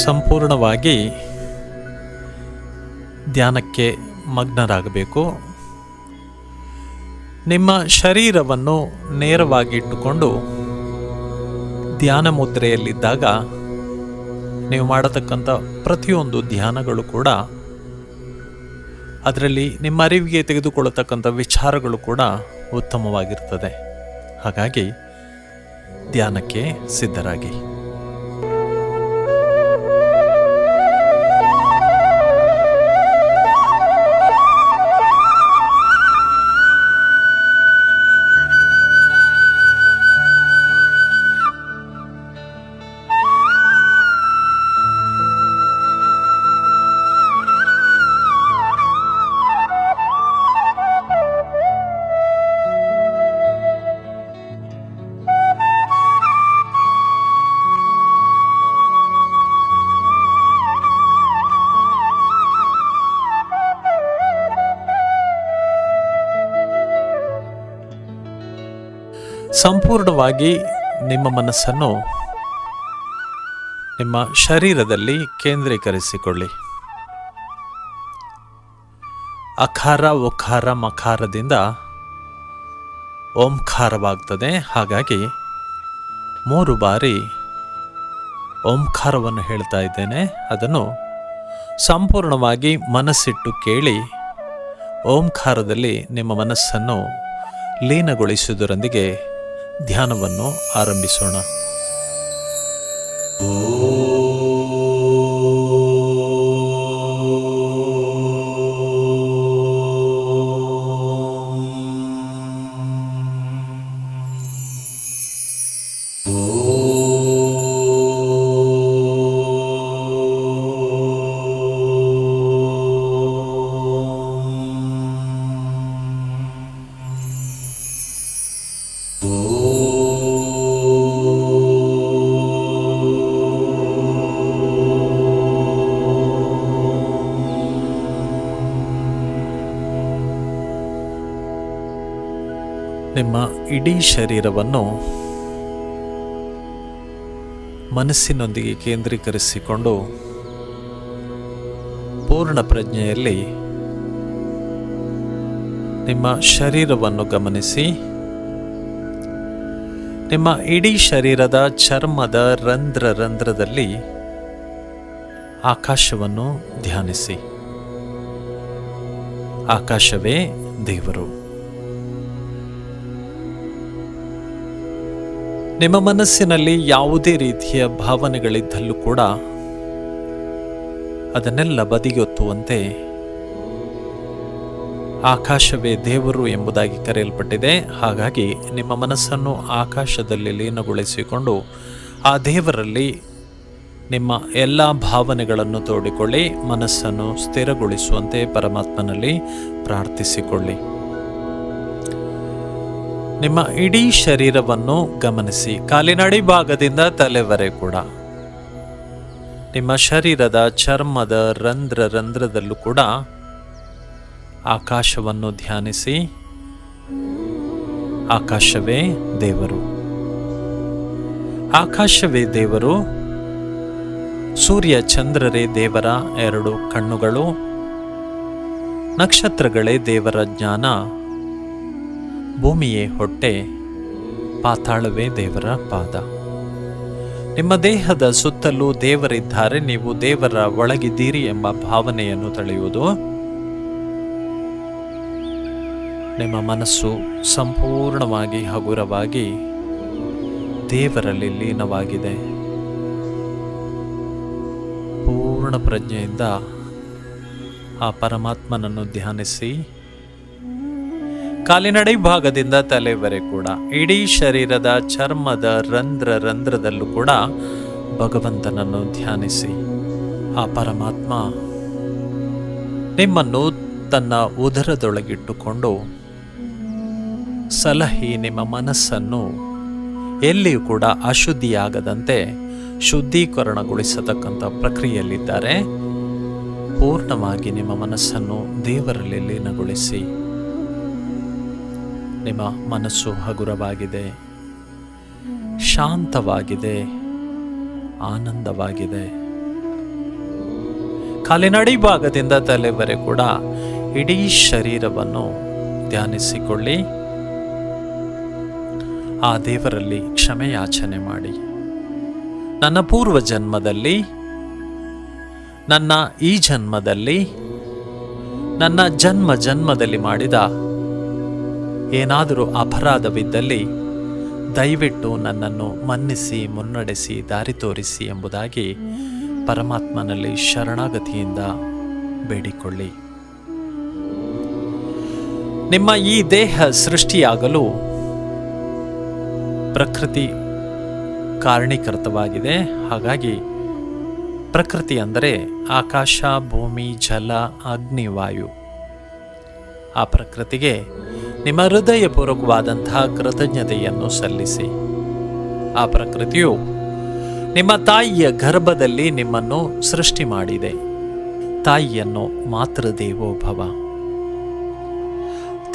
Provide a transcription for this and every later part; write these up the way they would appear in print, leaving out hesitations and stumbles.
ಸಂಪೂರ್ಣವಾಗಿ ಧ್ಯಾನಕ್ಕೆ ಮಗ್ನರಾಗಬೇಕು. ನಿಮ್ಮ ಶರೀರವನ್ನು ನೇರವಾಗಿ ಇಟ್ಟುಕೊಂಡು ಧ್ಯಾನ ಮುದ್ರೆಯಲ್ಲಿದ್ದಾಗ ನೀವು ಮಾಡತಕ್ಕಂಥ ಪ್ರತಿಯೊಂದು ಧ್ಯಾನಗಳು ಕೂಡ, ಅದರಲ್ಲಿ ನಿಮ್ಮ ಅರಿವಿಗೆ ತೆಗೆದುಕೊಳ್ಳತಕ್ಕಂಥ ವಿಚಾರಗಳು ಕೂಡ ಉತ್ತಮವಾಗಿರ್ತದೆ. ಹಾಗಾಗಿ ಧ್ಯಾನಕ್ಕೆ ಸಿದ್ಧರಾಗಿ. ಸಂಪೂರ್ಣವಾಗಿ ನಿಮ್ಮ ಮನಸ್ಸನ್ನು ನಿಮ್ಮ ಶರೀರದಲ್ಲಿ ಕೇಂದ್ರೀಕರಿಸಿಕೊಳ್ಳಿ. ಅಕಾರ, ಉಕಾರ, ಮಕಾರದಿಂದ ಓಂಕಾರವಾಗ್ತದೆ. ಹಾಗಾಗಿ 3 ಬಾರಿ ಓಂಕಾರವನ್ನು ಹೇಳ್ತಾ ಇದ್ದೇನೆ. ಅದನ್ನು ಸಂಪೂರ್ಣವಾಗಿ ಮನಸ್ಸಿಟ್ಟು ಕೇಳಿ ಓಂಕಾರದಲ್ಲಿ ನಿಮ್ಮ ಮನಸ್ಸನ್ನು ಲೀನಗೊಳಿಸುವುದರೊಂದಿಗೆ ಧ್ಯಾನವನ್ನು ಆರಂಭಿಸೋಣ. ನಿಮ್ಮ ಇಡೀ ಶರೀರವನ್ನು ಮನಸ್ಸಿನೊಂದಿಗೆ ಕೇಂದ್ರೀಕರಿಸಿಕೊಂಡು ಪೂರ್ಣ ಪ್ರಜ್ಞೆಯಲ್ಲಿ ನಿಮ್ಮ ಶರೀರವನ್ನು ಗಮನಿಸಿ. ನಿಮ್ಮ ಇಡೀ ಶರೀರದ ಚರ್ಮದ ರಂಧ್ರದಲ್ಲಿ ಆಕಾಶವನ್ನು ಧ್ಯಾನಿಸಿ. ಆಕಾಶವೇ ದೇವರು. ನಿಮ್ಮ ಮನಸ್ಸಿನಲ್ಲಿ ಯಾವುದೇ ರೀತಿಯ ಭಾವನೆಗಳಿದ್ದಲ್ಲೂ ಕೂಡ ಅದನ್ನೆಲ್ಲ ಬದಿಗೊತ್ತುವಂತೆ ಆಕಾಶವೇ ದೇವರು ಎಂಬುದಾಗಿ ಕರೆಯಲ್ಪಟ್ಟಿದೆ. ಹಾಗಾಗಿ ನಿಮ್ಮ ಮನಸ್ಸನ್ನು ಆಕಾಶದಲ್ಲಿ ಲೀನಗೊಳಿಸಿಕೊಂಡು ಆ ದೇವರಲ್ಲಿ ನಿಮ್ಮ ಎಲ್ಲ ಭಾವನೆಗಳನ್ನು ತೋಡಿಕೊಳ್ಳಿ. ಮನಸ್ಸನ್ನು ಸ್ಥಿರಗೊಳಿಸುವಂತೆ ಪರಮಾತ್ಮನಲ್ಲಿ ಪ್ರಾರ್ಥಿಸಿಕೊಳ್ಳಿ. ನಿಮ್ಮ ಇಡೀ ಶರೀರವನ್ನು ಗಮನಿಸಿ. ಕಾಲಿನಡಿ ಭಾಗದಿಂದ ತಲೆವರೆ ಕೂಡ ನಿಮ್ಮ ಶರೀರದ ಚರ್ಮದ ರಂಧ್ರದಲ್ಲೂ ಕೂಡ ಆಕಾಶವನ್ನು ಧ್ಯಾನಿಸಿ. ಆಕಾಶವೇ ದೇವರು. ಆಕಾಶವೇ ದೇವರು. ಸೂರ್ಯ ಚಂದ್ರರೇ ದೇವರ 2 ಕಣ್ಣುಗಳು. ನಕ್ಷತ್ರಗಳೇ ದೇವರ ಜ್ಞಾನ. ಭೂಮಿಯೇ ಹೊಟ್ಟೆ. ಪಾತಾಳವೇ ದೇವರ ಪಾದ. ನಿಮ್ಮ ದೇಹದ ಸುತ್ತಲೂ ದೇವರಿದ್ದಾರೆ. ನೀವು ದೇವರ ಒಳಗಿದ್ದೀರಿ ಎಂಬ ಭಾವನೆಯನ್ನು ತಳೆಯುವುದು. ನಿಮ್ಮ ಮನಸ್ಸು ಸಂಪೂರ್ಣವಾಗಿ ಹಗುರವಾಗಿ ದೇವರಲ್ಲಿ ಲೀನವಾಗಿದೆ. ಪೂರ್ಣ ಪ್ರಜ್ಞೆಯಿಂದ ಆ ಪರಮಾತ್ಮನನ್ನು ಧ್ಯಾನಿಸಿ. ಕಾಲಿನಡಿ ಭಾಗದಿಂದ ತಲೆವರೆ ಕೂಡ ಇಡೀ ಶರೀರದ ಚರ್ಮದ ರಂಧ್ರದಲ್ಲೂ ಕೂಡ ಭಗವಂತನನ್ನು ಧ್ಯಾನಿಸಿ. ಆ ಪರಮಾತ್ಮ ನಿಮ್ಮನ್ನು ತನ್ನ ಉದರದೊಳಗಿಟ್ಟುಕೊಂಡು ಸಲಹಿ ನಿಮ್ಮ ಮನಸ್ಸನ್ನು ಎಲ್ಲಿಯೂ ಕೂಡ ಅಶುದ್ಧಿಯಾಗದಂತೆ ಶುದ್ಧೀಕರಣಗೊಳಿಸತಕ್ಕಂಥ ಪ್ರಕ್ರಿಯೆಯಲ್ಲಿದ್ದಾರೆ. ಪೂರ್ಣವಾಗಿ ನಿಮ್ಮ ಮನಸ್ಸನ್ನು ದೇವರಲ್ಲಿ ಲೀನಗೊಳಿಸಿ. ನಿಮ್ಮ ಮನಸ್ಸು ಹಗುರವಾಗಿದೆ, ಶಾಂತವಾಗಿದೆ, ಆನಂದವಾಗಿದೆ. ಕಾಲಿನಡಿ ಭಾಗದಿಂದ ತಲೆವರೆ ಕೂಡ ಇಡೀ ಶರೀರವನ್ನು ಧ್ಯಾನಿಸಿಕೊಳ್ಳಿ. ಆ ದೇವರಲ್ಲಿ ಕ್ಷಮೆ ಯಾಚನೆ ಮಾಡಿ. ನನ್ನ ಪೂರ್ವ ಜನ್ಮದಲ್ಲಿ, ನನ್ನ ಈ ಜನ್ಮದಲ್ಲಿ, ನನ್ನ ಜನ್ಮದಲ್ಲಿ ಮಾಡಿದ ಏನಾದರೂ ಅಪರಾಧವಿದ್ದಲ್ಲಿ ದಯವಿಟ್ಟು ನನ್ನನ್ನು ಮನ್ನಿಸಿ, ಮುನ್ನಡೆಸಿ, ದಾರಿ ತೋರಿಸಿ ಎಂಬುದಾಗಿ ಪರಮಾತ್ಮನಲ್ಲಿ ಶರಣಾಗತಿಯಿಂದ ಬೇಡಿಕೊಳ್ಳಿ. ನಿಮ್ಮ ಈ ದೇಹ ಸೃಷ್ಟಿಯಾಗಲು ಪ್ರಕೃತಿ ಕಾರಣೀಕರ್ತವಾಗಿದೆ. ಹಾಗಾಗಿ ಪ್ರಕೃತಿ ಅಂದರೆ ಆಕಾಶ, ಭೂಮಿ, ಜಲ, ಅಗ್ನಿ, ವಾಯು. ಆ ಪ್ರಕೃತಿಗೆ ನಿಮ್ಮ ಹೃದಯಪೂರ್ವಕವಾದಂತಹ ಕೃತಜ್ಞತೆಯನ್ನು ಸಲ್ಲಿಸಿ. ಆ ಪ್ರಕೃತಿಯು ನಿಮ್ಮ ತಾಯಿಯ ಗರ್ಭದಲ್ಲಿ ನಿಮ್ಮನ್ನು ಸೃಷ್ಟಿ ಮಾಡಿದೆ. ತಾಯಿಯನ್ನು ಮಾತೃದೇವೋಭವ.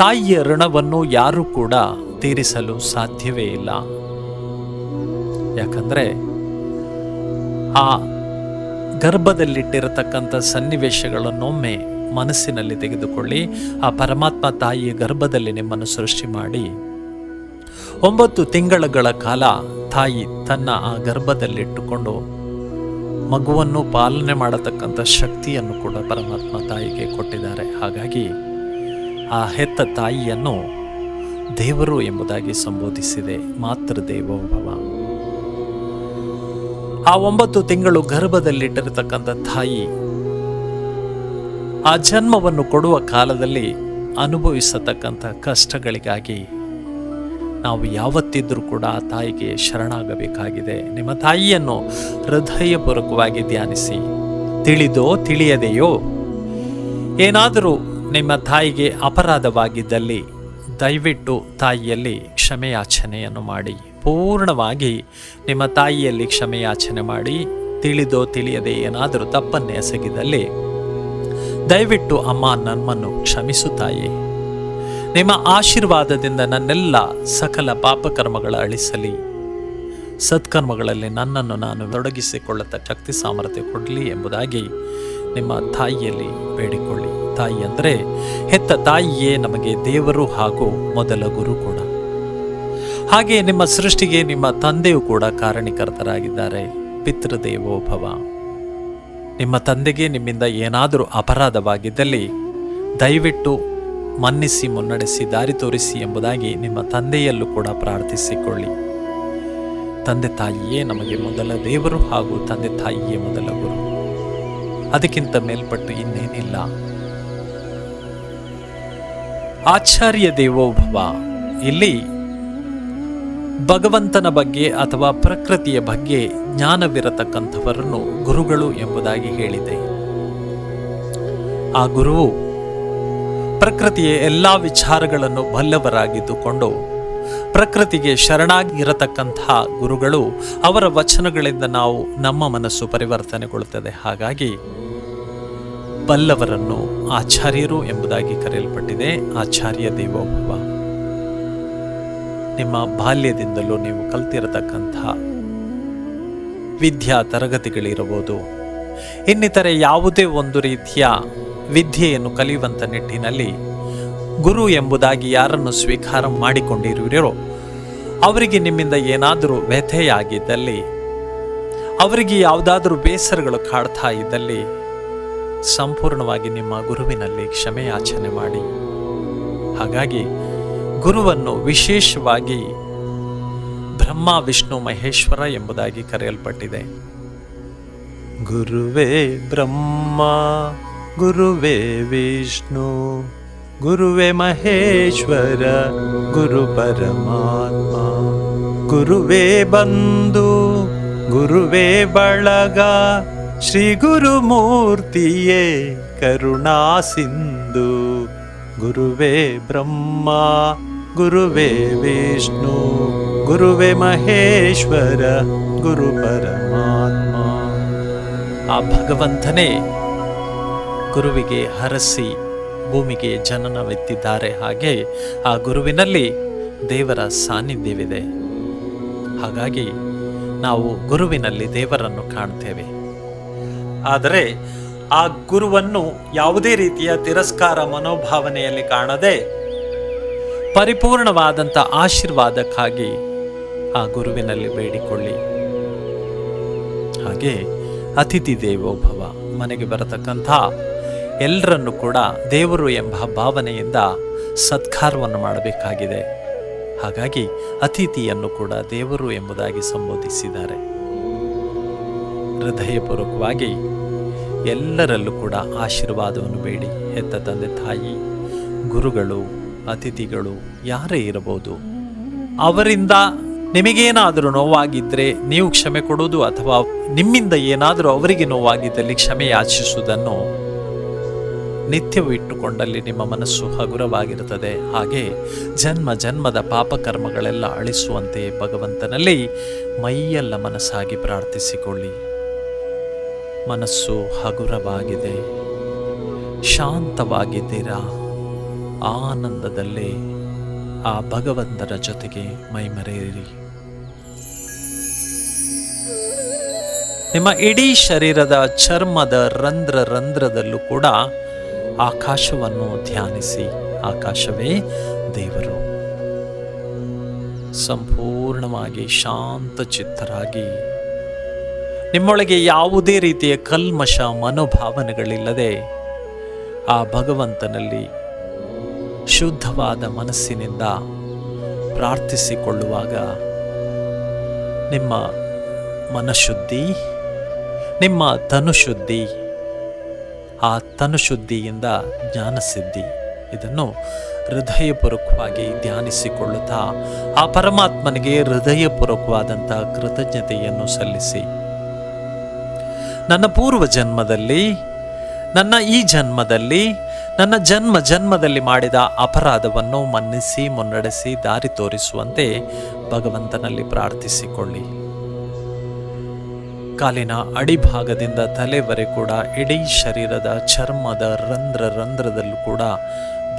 ತಾಯಿಯ ಋಣವನ್ನು ಯಾರೂ ಕೂಡ ತೀರಿಸಲು ಸಾಧ್ಯವೇ ಇಲ್ಲ. ಯಾಕಂದರೆ ಆ ಗರ್ಭದಲ್ಲಿಟ್ಟಿರತಕ್ಕಂಥ ಸನ್ನಿವೇಶಗಳನ್ನೊಮ್ಮೆ ಮನಸ್ಸಿನಲ್ಲಿ ತೆಗೆದುಕೊಳ್ಳಿ. ಆ ಪರಮಾತ್ಮ ತಾಯಿಯ ಗರ್ಭದಲ್ಲಿ ನಿಮ್ಮನ್ನು ಸೃಷ್ಟಿ ಮಾಡಿ 9 ತಿಂಗಳ ಕಾಲ ತಾಯಿ ತನ್ನ ಆ ಗರ್ಭದಲ್ಲಿಟ್ಟುಕೊಂಡು ಮಗುವನ್ನು ಪಾಲನೆ ಮಾಡತಕ್ಕಂಥ ಶಕ್ತಿಯನ್ನು ಕೂಡ ಪರಮಾತ್ಮ ತಾಯಿಗೆ ಕೊಟ್ಟಿದ್ದಾರೆ. ಹಾಗಾಗಿ ಆ ಹೆತ್ತ ತಾಯಿಯನ್ನು ದೇವರು ಎಂಬುದಾಗಿ ಸಂಬೋಧಿಸಿದೆ, ಮಾತೃದೇವೋಭವ. ಆ 9 ತಿಂಗಳು ಗರ್ಭದಲ್ಲಿಟ್ಟಿರತಕ್ಕಂಥ ತಾಯಿ ಆ ಜನ್ಮವನ್ನು ಕೊಡುವ ಕಾಲದಲ್ಲಿ ಅನುಭವಿಸತಕ್ಕಂಥ ಕಷ್ಟಗಳಿಗಾಗಿ ನಾವು ಯಾವತ್ತಿದ್ರೂ ಕೂಡ ಆ ತಾಯಿಗೆ ಶರಣಾಗಬೇಕಾಗಿದೆ. ನಿಮ್ಮ ತಾಯಿಯನ್ನು ಹೃದಯಪೂರ್ವಕವಾಗಿ ಧ್ಯಾನಿಸಿ. ತಿಳಿದೋ ತಿಳಿಯದೆಯೋ ಏನಾದರೂ ನಿಮ್ಮ ತಾಯಿಗೆ ಅಪರಾಧವಾಗಿದ್ದಲ್ಲಿ ದಯವಿಟ್ಟು ತಾಯಿಯಲ್ಲಿ ಕ್ಷಮೆಯಾಚನೆಯನ್ನು ಮಾಡಿ. ಪೂರ್ಣವಾಗಿ ನಿಮ್ಮ ತಾಯಿಯಲ್ಲಿ ಕ್ಷಮೆಯಾಚನೆ ಮಾಡಿ. ತಿಳಿದೋ ತಿಳಿಯದೆ ಏನಾದರೂ ತಪ್ಪನ್ನೇ ಎಸಗಿದಲ್ಲಿ ದಯವಿಟ್ಟು ಅಮ್ಮ ನಮ್ಮನ್ನು ಕ್ಷಮಿಸು ತಾಯಿ. ನಿಮ್ಮ ಆಶೀರ್ವಾದದಿಂದ ನನ್ನೆಲ್ಲ ಸಕಲ ಪಾಪಕರ್ಮಗಳ ಅಳಿಸಲಿ. ಸತ್ಕರ್ಮಗಳಲ್ಲಿ ನನ್ನನ್ನು ನಾನು ತೊಡಗಿಸಿಕೊಳ್ಳುತ್ತ ಶಕ್ತಿ ಸಾಮರ್ಥ್ಯ ಕೊಡಲಿ ಎಂಬುದಾಗಿ ನಿಮ್ಮ ತಾಯಿಯಲ್ಲಿ ಬೇಡಿಕೊಳ್ಳಿ. ತಾಯಿ ಅಂದರೆ ಹೆತ್ತ ತಾಯಿಯೇ ನಮಗೆ ದೇವರು ಹಾಗೂ ಮೊದಲ ಗುರು ಕೂಡ. ಹಾಗೆ ನಿಮ್ಮ ಸೃಷ್ಟಿಗೆ ನಿಮ್ಮ ತಂದೆಯೂ ಕೂಡ ಕಾರಣೀಕರ್ತರಾಗಿದ್ದಾರೆ. ಪಿತೃದೇವೋಭವ. ನಿಮ್ಮ ತಂದೆಗೆ ನಿಮ್ಮಿಂದ ಏನಾದರೂ ಅಪರಾಧವಾಗಿದ್ದಲ್ಲಿ ದಯವಿಟ್ಟು ಮನ್ನಿಸಿ, ಮುನ್ನಡೆಸಿ, ದಾರಿ ತೋರಿಸಿ ಎಂಬುದಾಗಿ ನಿಮ್ಮ ತಂದೆಯಲ್ಲೂ ಕೂಡ ಪ್ರಾರ್ಥಿಸಿಕೊಳ್ಳಿ. ತಂದೆ ತಾಯಿಯೇ ನಮಗೆ ಮೊದಲ ದೇವರು ಹಾಗೂ ತಂದೆ ತಾಯಿಯೇ ಮೊದಲ ಗುರು. ಅದಕ್ಕಿಂತ ಮೇಲ್ಪಟ್ಟು ಇನ್ನೇನಿಲ್ಲ. ಆಚಾರ್ಯ ದೇವೋಭವ. ಇಲ್ಲಿ ಭಗವಂತನ ಬಗ್ಗೆ ಅಥವಾ ಪ್ರಕೃತಿಯ ಬಗ್ಗೆ ಜ್ಞಾನವಿರತಕ್ಕಂಥವರನ್ನು ಗುರುಗಳು ಎಂಬುದಾಗಿ ಹೇಳಿದೆ. ಆ ಗುರುವು ಪ್ರಕೃತಿಯ ಎಲ್ಲ ವಿಚಾರಗಳನ್ನು ಬಲ್ಲವರಾಗಿದ್ದುಕೊಂಡು ಪ್ರಕೃತಿಗೆ ಶರಣಾಗಿರತಕ್ಕಂತಹ ಗುರುಗಳು, ಅವರ ವಚನಗಳಿಂದ ನಾವು ನಮ್ಮ ಮನಸ್ಸು ಪರಿವರ್ತನೆಗೊಳ್ಳುತ್ತದೆ. ಹಾಗಾಗಿ ಬಲ್ಲವರನ್ನು ಆಚಾರ್ಯರು ಎಂಬುದಾಗಿ ಕರೆಯಲ್ಪಟ್ಟಿದೆ. ಆಚಾರ್ಯ ದೇವೋಭವ. ನಿಮ್ಮ ಬಾಲ್ಯದಿಂದಲೂ ನೀವು ಕಲ್ತಿರತಕ್ಕಂಥ ವಿದ್ಯಾ ತರಗತಿಗಳಿರಬಹುದು, ಇನ್ನಿತರೆ ಯಾವುದೇ ಒಂದು ರೀತಿಯ ವಿದ್ಯೆಯನ್ನು ಕಲಿಯುವಂಥ ನಿಟ್ಟಿನಲ್ಲಿ ಗುರು ಎಂಬುದಾಗಿ ಯಾರನ್ನು ಸ್ವೀಕಾರ ಮಾಡಿಕೊಂಡಿರುವಿರೋ ಅವರಿಗೆ ನಿಮ್ಮಿಂದ ಏನಾದರೂ ವ್ಯಥೆಯಾಗಿದ್ದಲ್ಲಿ, ಅವರಿಗೆ ಯಾವುದಾದ್ರೂ ಬೇಸರಗಳು ಕಾಡ್ತಾ ಇದ್ದಲ್ಲಿ ಸಂಪೂರ್ಣವಾಗಿ ನಿಮ್ಮ ಗುರುವಿನಲ್ಲಿ ಕ್ಷಮೆಯಾಚನೆ ಮಾಡಿ. ಹಾಗಾಗಿ ಗುರುವನ್ನು ವಿಶೇಷವಾಗಿ ಬ್ರಹ್ಮ, ವಿಷ್ಣು, ಮಹೇಶ್ವರ ಎಂಬುದಾಗಿ ಕರೆಯಲ್ಪಟ್ಟಿದೆ. ಗುರುವೇ ಬ್ರಹ್ಮ, ಗುರುವೇ ವಿಷ್ಣು, ಗುರುವೇ ಮಹೇಶ್ವರ, ಗುರು ಪರಮಾತ್ಮ. ಗುರುವೇ ಬಂಧು, ಗುರುವೇ ಬಳಗ, ಶ್ರೀ ಗುರುಮೂರ್ತಿಯೇ ಕರುಣಾ ಸಿಂಧು. ಗುರುವೇ ಬ್ರಹ್ಮ, ಗುರುವೇ ವಿಷ್ಣು, ಗುರುವೇ ಮಹೇಶ್ವರ, ಗುರು ಪರಮಾತ್ಮ. ಆ ಭಗವಂತನೇ ಗುರುವಿಗೆ ಹರಸಿ ಭೂಮಿಗೆ ಜನನವೆತ್ತಿದ್ದಾರೆ. ಹಾಗೆ ಆ ಗುರುವಿನಲ್ಲಿ ದೇವರ ಸಾನ್ನಿಧ್ಯವಿದೆ. ಹಾಗಾಗಿ ನಾವು ಗುರುವಿನಲ್ಲಿ ದೇವರನ್ನು ಕಾಣ್ತೇವೆ. ಆದರೆ ಆ ಗುರುವನ್ನು ಯಾವುದೇ ರೀತಿಯ ತಿರಸ್ಕಾರ ಮನೋಭಾವನೆಯಲ್ಲಿ ಕಾಣದೆ ಪರಿಪೂರ್ಣವಾದಂಥ ಆಶೀರ್ವಾದಕ್ಕಾಗಿ ಆ ಗುರುವಿನಲ್ಲಿ ಬೇಡಿಕೊಳ್ಳಿ. ಹಾಗೆ ಅತಿಥಿ ದೇವೋಭವ, ಮನೆಗೆ ಬರತಕ್ಕಂಥ ಎಲ್ಲರನ್ನು ಕೂಡ ದೇವರು ಎಂಬ ಭಾವನೆಯಿಂದ ಸತ್ಕಾರವನ್ನು ಮಾಡಬೇಕಾಗಿದೆ. ಹಾಗಾಗಿ ಅತಿಥಿಯನ್ನು ಕೂಡ ದೇವರು ಎಂಬುದಾಗಿ ಸಂಬೋಧಿಸಿದ್ದಾರೆ. ಹೃದಯಪೂರ್ವಕವಾಗಿ ಎಲ್ಲರಲ್ಲೂ ಕೂಡ ಆಶೀರ್ವಾದವನ್ನು ಬೇಡಿ. ಹೆತ್ತ ತಂದೆ ತಾಯಿ, ಗುರುಗಳು, ಅತಿಥಿಗಳು ಯಾರೇ ಇರಬಹುದು, ಅವರಿಂದ ನಿಮಗೇನಾದರೂ ನೋವಾಗಿದ್ದರೆ ನೀವು ಕ್ಷಮೆ ಕೊಡುವುದು, ಅಥವಾ ನಿಮ್ಮಿಂದ ಏನಾದರೂ ಅವರಿಗೆ ನೋವಾಗಿದ್ದಲ್ಲಿ ಕ್ಷಮೆ ಯಾಚಿಸುವುದನ್ನು ನಿತ್ಯವೂ ಇಟ್ಟುಕೊಂಡಲ್ಲಿ ನಿಮ್ಮ ಮನಸ್ಸು ಹಗುರವಾಗಿರುತ್ತದೆ. ಹಾಗೆ ಜನ್ಮ ಜನ್ಮದ ಪಾಪಕರ್ಮಗಳೆಲ್ಲ ಅಳಿಸುವಂತೆ ಭಗವಂತನಲ್ಲಿ ಮೈಯೆಲ್ಲ ಮನಸ್ಸಾಗಿ ಪ್ರಾರ್ಥಿಸಿಕೊಳ್ಳಿ. ಮನಸ್ಸು ಹಗುರವಾಗಿದೆ, ಶಾಂತವಾಗಿದ್ದೀರಾ, ಆನಂದದಲ್ಲೇ ಆ ಭಗವಂತನ ಜೊತೆಗೆ ಮೈಮರೆಯಿರಿ. ನಿಮ್ಮ ಇಡೀ ಶರೀರದ ಚರ್ಮದ ರಂಧ್ರದಲ್ಲೂ ಕೂಡ ಆಕಾಶವನ್ನು ಧ್ಯಾನಿಸಿ. ಆಕಾಶವೇ ದೇವರು. ಸಂಪೂರ್ಣವಾಗಿ ಶಾಂತ ಚಿತ್ತರಾಗಿ, ನಿಮ್ಮೊಳಗೆ ಯಾವುದೇ ರೀತಿಯ ಕಲ್ಮಶ ಮನೋಭಾವನೆಗಳಿಲ್ಲದೆ ಆ ಭಗವಂತನಲ್ಲಿ ಶುದ್ಧವಾದ ಮನಸ್ಸಿನಿಂದ ಪ್ರಾರ್ಥಿಸಿಕೊಳ್ಳುವಾಗ ನಿಮ್ಮ ಮನಶುದ್ಧಿ, ನಿಮ್ಮ ತನುಶುದ್ಧಿ, ಆ ತನುಶುದ್ಧಿಯಿಂದ ಜ್ಞಾನಸಿದ್ಧಿ, ಇದನ್ನು ಹೃದಯಪೂರ್ವಕವಾಗಿ ಧ್ಯಾನಿಸಿಕೊಳ್ಳುತ್ತಾ ಆ ಪರಮಾತ್ಮನಿಗೆ ಹೃದಯಪೂರ್ವಕವಾದಂಥ ಕೃತಜ್ಞತೆಯನ್ನು ಸಲ್ಲಿಸಿ. ನನ್ನ ಪೂರ್ವ ಜನ್ಮದಲ್ಲಿ, ನನ್ನ ಈ ಜನ್ಮದಲ್ಲಿ, ನನ್ನ ಜನ್ಮದಲ್ಲಿ ಮಾಡಿದ ಅಪರಾಧವನ್ನು ಮನ್ನಿಸಿ ಮುನ್ನಡೆಸಿ ದಾರಿ ತೋರಿಸುವಂತೆ ಭಗವಂತನಲ್ಲಿ ಪ್ರಾರ್ಥಿಸಿಕೊಳ್ಳಿ. ಕಾಲಿನ ಅಡಿಭಾಗದಿಂದ ತಲೆವರೆ ಕೂಡ ಇಡೀ ಶರೀರದ ಚರ್ಮದ ರಂಧ್ರದಲ್ಲೂ ಕೂಡ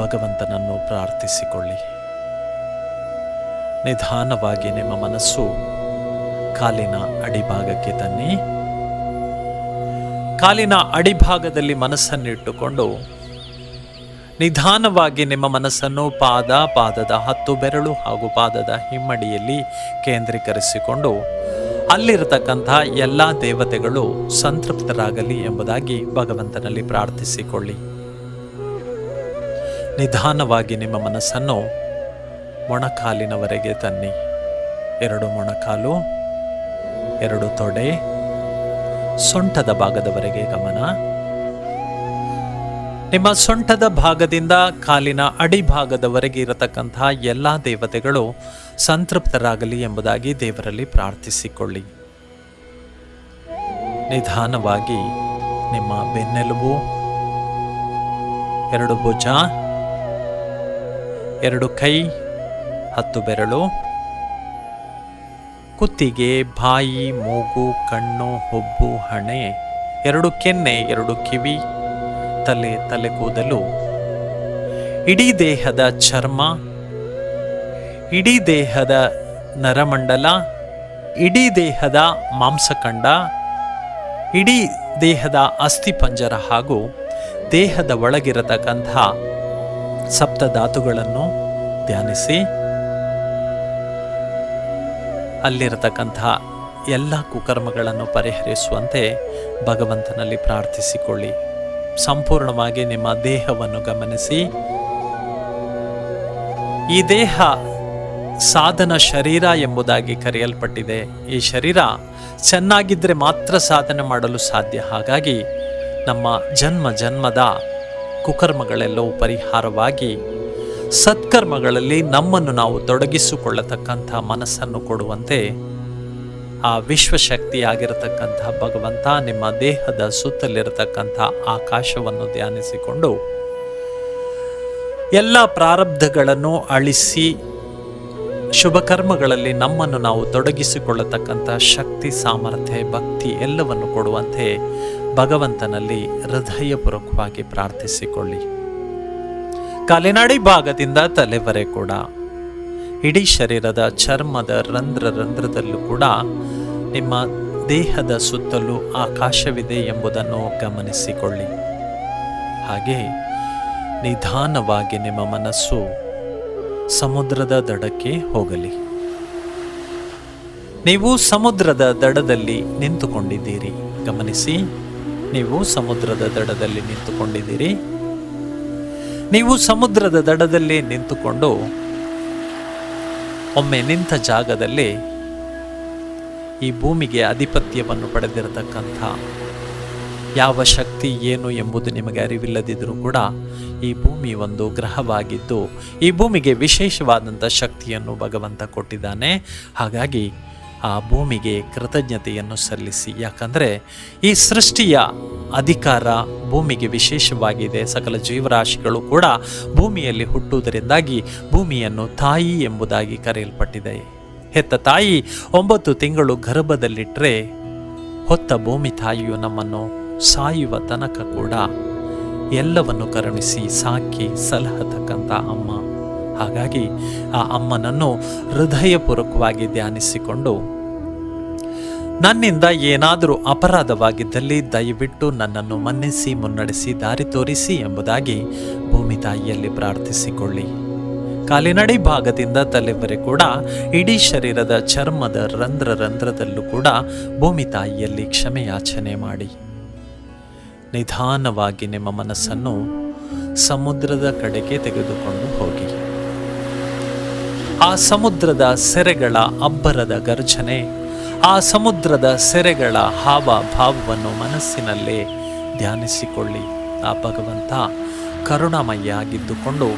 ಭಗವಂತನನ್ನು ಪ್ರಾರ್ಥಿಸಿಕೊಳ್ಳಿ. ನಿಧಾನವಾಗಿ ನಿಮ್ಮ ಮನಸ್ಸು ಕಾಲಿನ ಅಡಿಭಾಗಕ್ಕೆ ತನ್ನಿ. ಕಾಲಿನ ಅಡಿಭಾಗದಲ್ಲಿ ಮನಸ್ಸನ್ನಿಟ್ಟುಕೊಂಡು ನಿಧಾನವಾಗಿ ನಿಮ್ಮ ಮನಸ್ಸನ್ನು ಪಾದದ 10 ಬೆರಳು ಹಾಗೂ ಪಾದದ ಹಿಮ್ಮಡಿಯಲ್ಲಿ ಕೇಂದ್ರೀಕರಿಸಿಕೊಂಡು ಅಲ್ಲಿರತಕ್ಕಂಥ ಎಲ್ಲ ದೇವತೆಗಳು ಸಂತೃಪ್ತರಾಗಲಿ ಎಂಬುದಾಗಿ ಭಗವಂತನಲ್ಲಿ ಪ್ರಾರ್ಥಿಸಿಕೊಳ್ಳಿ. ನಿಧಾನವಾಗಿ ನಿಮ್ಮ ಮನಸ್ಸನ್ನು ಮೊಣಕಾಲಿನವರೆಗೆ ತನ್ನಿ. 2 ಮೊಣಕಾಲು, 2 ತೊಡೆ, ಸೊಂಟದ ಭಾಗದವರೆಗೆ ಗಮನ. ನಿಮ್ಮ ಸೊಂಟದ ಭಾಗದಿಂದ ಕಾಲಿನ ಅಡಿಭಾಗದವರೆಗೆ ಇರತಕ್ಕಂಥ ಎಲ್ಲ ದೇವತೆಗಳು ಸಂತೃಪ್ತರಾಗಲಿ ಎಂಬುದಾಗಿ ದೇವರಲ್ಲಿ ಪ್ರಾರ್ಥಿಸಿಕೊಳ್ಳಿ. ನಿಧಾನವಾಗಿ ನಿಮ್ಮ ಬೆನ್ನೆಲುಬು, 2 ಭುಜ, 2 ಕೈ, 10 ಬೆರಳು, ಕುತ್ತಿಗೆ, ಬಾಯಿ, ಮೂಗು, ಕಣ್ಣು, ಹುಬ್ಬು, ಹಣೆ, 2 ಕೆನ್ನೆ, 2 ಕಿವಿ, ತಲೆ ಕೂದಲು, ಇಡೀ ದೇಹದ ಚರ್ಮ, ಇಡೀ ದೇಹದ ನರಮಂಡಲ, ಇಡೀ ದೇಹದ ಮಾಂಸಖಂಡ, ಇಡೀ ದೇಹದ ಅಸ್ಥಿಪಂಜರ ಹಾಗೂ ದೇಹದ ಒಳಗಿರತಕ್ಕಂಥ ಸಪ್ತಧಾತುಗಳನ್ನು ಧ್ಯಾನಿಸಿ. ಅಲ್ಲಿರತಕ್ಕಂಥ ಎಲ್ಲ ಕುಕರ್ಮಗಳನ್ನು ಪರಿಹರಿಸುವಂತೆ ಭಗವಂತನಲ್ಲಿ ಪ್ರಾರ್ಥಿಸಿಕೊಳ್ಳಿ. ಸಂಪೂರ್ಣವಾಗಿ ನಿಮ್ಮ ದೇಹವನ್ನು ಗಮನಿಸಿ. ಈ ದೇಹ ಸಾಧನ ಶರೀರ ಎಂಬುದಾಗಿ ಕರೆಯಲ್ಪಟ್ಟಿದೆ. ಈ ಶರೀರ ಚೆನ್ನಾಗಿದ್ದರೆ ಮಾತ್ರ ಸಾಧನೆ ಮಾಡಲು ಸಾಧ್ಯ. ಹಾಗಾಗಿ ನಮ್ಮ ಜನ್ಮದ ಕುಕರ್ಮಗಳೆಲ್ಲವೂ ಪರಿಹಾರವಾಗಿ ಸತ್ಕರ್ಮಗಳಲ್ಲಿ ನಮ್ಮನ್ನು ನಾವು ತೊಡಗಿಸಿಕೊಳ್ಳತಕ್ಕಂಥ ಮನಸ್ಸನ್ನು ಕೊಡುವಂತೆ ಆ ವಿಶ್ವಶಕ್ತಿಯಾಗಿರತಕ್ಕಂಥ ಭಗವಂತ ನಿಮ್ಮ ದೇಹದ ಸುತ್ತಲಿರತಕ್ಕಂಥ ಆಕಾಶವನ್ನು ಧ್ಯಾನಿಸಿಕೊಂಡು ಎಲ್ಲ ಪ್ರಾರಬ್ಧಗಳನ್ನು ಅಳಿಸಿ ಶುಭ ಕರ್ಮಗಳಲ್ಲಿ ನಮ್ಮನ್ನು ನಾವು ತೊಡಗಿಸಿಕೊಳ್ಳತಕ್ಕಂಥ ಶಕ್ತಿ, ಸಾಮರ್ಥ್ಯ, ಭಕ್ತಿ ಎಲ್ಲವನ್ನು ಕೊಡುವಂತೆ ಭಗವಂತನಲ್ಲಿ ಹೃದಯಪೂರ್ವಕವಾಗಿ ಪ್ರಾರ್ಥಿಸಿಕೊಳ್ಳಿ. ಕಾಲಿನಡಿ ಭಾಗದಿಂದ ತಲೆವರೆ ಕೂಡ ಇಡೀ ಶರೀರದ ಚರ್ಮದ ರಂಧ್ರದಲ್ಲೂ ಕೂಡ ನಿಮ್ಮ ದೇಹದ ಸುತ್ತಲೂ ಆಕಾಶವಿದೆ ಎಂಬುದನ್ನು ಗಮನಿಸಿಕೊಳ್ಳಿ. ಹಾಗೆ ನಿಧಾನವಾಗಿ ನಿಮ್ಮ ಮನಸ್ಸು ಸಮುದ್ರದ ದಡಕ್ಕೆ ಹೋಗಲಿ. ನೀವು ಸಮುದ್ರದ ದಡದಲ್ಲಿ ನಿಂತುಕೊಂಡಿದ್ದೀರಿ. ಗಮನಿಸಿ, ನೀವು ಸಮುದ್ರದ ದಡದಲ್ಲಿ ನಿಂತುಕೊಂಡಿದ್ದೀರಿ. ನೀವು ಸಮುದ್ರದ ದಡದಲ್ಲಿ ನಿಂತುಕೊಂಡು ಒಮ್ಮೆ ನಿಂತ ಜಾಗದಲ್ಲಿ ಈ ಭೂಮಿಗೆ ಆಧಿಪತ್ಯವನ್ನು ಪಡೆದಿರತಕ್ಕಂಥ ಯಾವ ಶಕ್ತಿ ಏನು ಎಂಬುದು ನಿಮಗೆ ಅರಿವಿಲ್ಲದಿದ್ದರೂ ಕೂಡ ಈ ಭೂಮಿ ಒಂದು ಗ್ರಹವಾಗಿದ್ದು ಈ ಭೂಮಿಗೆ ವಿಶೇಷವಾದಂಥ ಶಕ್ತಿಯನ್ನು ಭಗವಂತ ಕೊಟ್ಟಿದ್ದಾನೆ. ಹಾಗಾಗಿ ಆ ಭೂಮಿಗೆ ಕೃತಜ್ಞತೆಯನ್ನು ಸಲ್ಲಿಸಿ. ಯಾಕಂದರೆ ಈ ಸೃಷ್ಟಿಯ ಅಧಿಕಾರ ಭೂಮಿಗೆ ವಿಶೇಷವಾಗಿದೆ. ಸಕಲ ಜೀವರಾಶಿಗಳು ಕೂಡ ಭೂಮಿಯಲ್ಲಿ ಹುಟ್ಟುವುದರಿಂದಾಗಿ ಭೂಮಿಯನ್ನು ತಾಯಿ ಎಂಬುದಾಗಿ ಕರೆಯಲ್ಪಟ್ಟಿದೆ. ಹೆತ್ತ ತಾಯಿ 9 ತಿಂಗಳು ಗರ್ಭದಲ್ಲಿಟ್ಟರೆ ಹೊತ್ತ ಭೂಮಿ ತಾಯಿಯು ನಮ್ಮನ್ನು ಸಾಯುವ ತನಕ ಕೂಡ ಎಲ್ಲವನ್ನು ಕರುಣಿಸಿ ಸಾಕಿ ಸಲಹತಕ್ಕಂಥ ಅಮ್ಮ. ಹಾಗಾಗಿ ಆ ಅಮ್ಮನನ್ನು ಹೃದಯಪೂರ್ವಕವಾಗಿ ಧ್ಯಾನಿಸಿಕೊಂಡು, ನನ್ನಿಂದ ಏನಾದರೂ ಅಪರಾಧವಾಗಿದ್ದಲ್ಲಿ ದಯವಿಟ್ಟು ನನ್ನನ್ನು ಮನ್ನಿಸಿ ಮುನ್ನಡೆಸಿ ದಾರಿ ತೋರಿಸಿ ಎಂಬುದಾಗಿ ಭೂಮಿ ತಾಯಿಯಲ್ಲಿ ಪ್ರಾರ್ಥಿಸಿಕೊಳ್ಳಿ. ಕಾಲಿನಡಿ ಭಾಗದಿಂದ ತಲೆವರೆ ಕೂಡ ಇಡೀ ಶರೀರದ ಚರ್ಮದ ರಂಧ್ರದಲ್ಲೂ ಕೂಡ ಭೂಮಿ ತಾಯಿಯಲ್ಲಿ ಕ್ಷಮೆಯಾಚನೆ ಮಾಡಿ ನಿಧಾನವಾಗಿ ನಿಮ್ಮ ಮನಸ್ಸನ್ನು ಸಮುದ್ರದ ಕಡೆಗೆ ತೆಗೆದುಕೊಂಡು ಹೋಗಿ. ಆ ಸಮುದ್ರದ ಸೆರೆಗಳ ಅಬ್ಬರದ ಗರ್ಜನೆ, ಆ ಸಮುದ್ರದ ಸೆರೆಗಳ ಹಾವಭಾವವನ್ನು ಮನಸ್ಸಿನಲ್ಲೇ ಧ್ಯಾನಿಸಿಕೊಳ್ಳಿ. ಆ ಭಗವಂತ ಕರುಣಾಮಯ ಆಗಿದ್ದುಕೊಂಡು